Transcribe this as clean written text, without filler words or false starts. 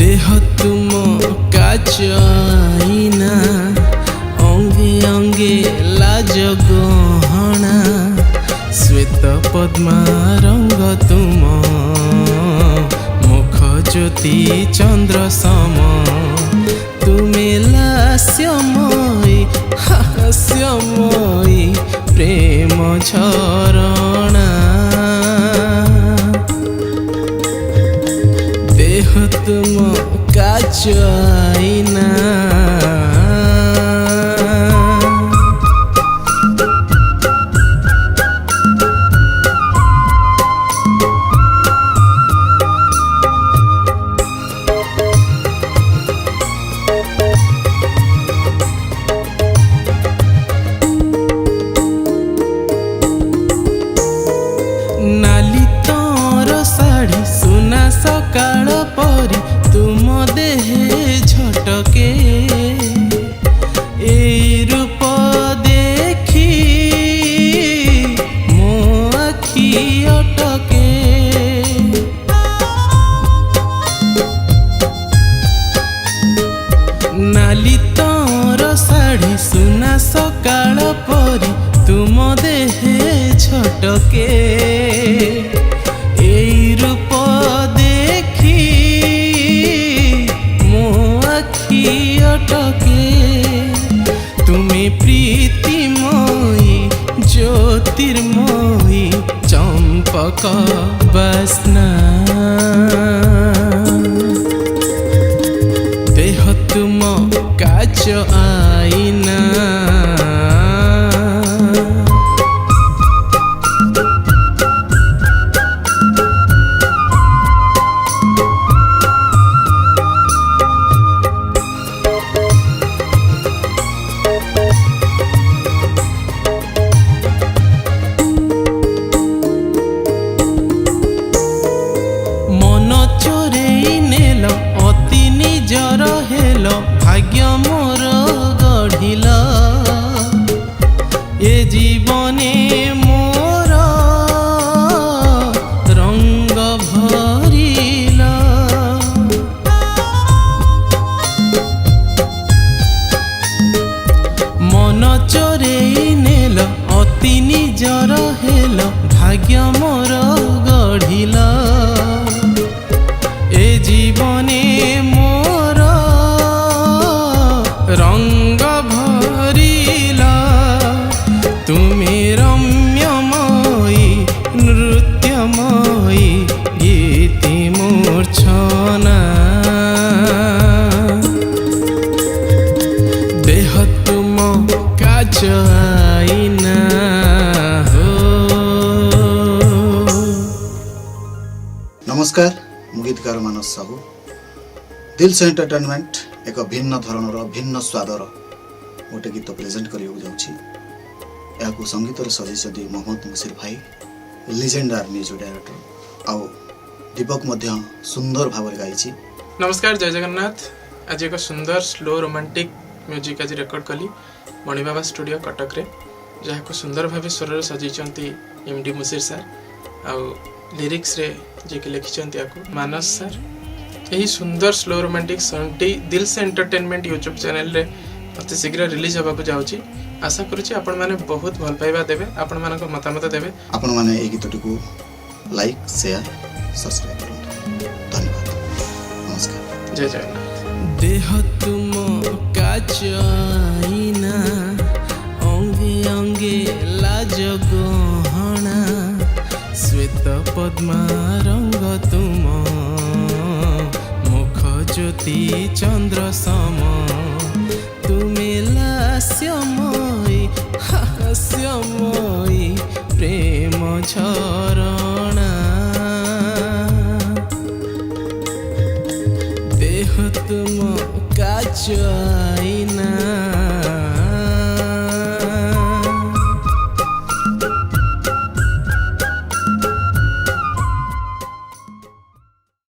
देह तुम काच आईना, अंगे अंगे लाज गहना, श्वेत पद्मा रंग तुम, मुख ज्योति चंद्र सम, तुमे लास्यमयी हास्यमयी प्रेम झरणा। देह तुम काच आईना। नाली तोर साड़ी सुना सकाळ परी तुम देहे झटके, एई रूप देखी मो आखि अटके। नाली तोर साड़ी सुना सकाळ परी तुम देहे झटके, एई रूप देखी मो आखि अटके। तुमे प्रीतिमयी ज्योतिर्मयी चंपक बास्ना। देह तुम काच आईना। मन चोरेई नेल अति निजर हेल, भाग्य मोर गढ़िल, ए जीवने मोर रंग भरिल। मन चोरेई नेल अति निजर हेल, भाग्य मोर गढ़िल, ए जीवने मोर रंग भरिला। तुमे रम्यमयी नृत्यमयी गीति मूर्छना। देह तुम काच आईना। नमस्कार, मु गीतकार मानस साहू। दिल से एंटरटेनमेंट एक भिन्न धरणर भिन्न स्वादर गोटे गीत प्रेजेंट करने जाऊँगी। यहाँ संगीत सजी मोहम्मद मुसीर भाई, लिजेंडार म्यूजिक डायरेक्टर आउ दीपक सुंदर भाव गाई। नमस्कार, जय जगन्नाथ। आज एक सुंदर स्लो रोमांटिक म्यूजिक आज रेकर्ड कली मणिबाबा स्टूडियो कटक रे, जहाँ को सुंदर भाव स्वर सजाई एमडी मुसीर सर, आउ लिरिक्स रे जे के लिखिछंती आको मानस सर। यही सुंदर स्लो रोमांटिक सॉन्गटी दिल से एंटरटेनमेंट यूट्यूब चैनल रे अति शीघ्र रिलीज होबाक जाउची। आशा करूची आपण माने बहुत भल पाइबा देबे, आपण मानक मतामत देबे। आपण माने ए गीतटी को लाइक शेयर सब्सक्राइब करंतु। धन्यवाद, नमस्कार, जय जगन्नाथ। देह तुम काच आईना, अंगे अंगे लाज गहना, श्वेत पद्मा रंग तुम, मुख ज्योति चंद्र सम, तुमे लास्यमयी हास्यमयी प्रेम झरणा। देह तुम काच आईना।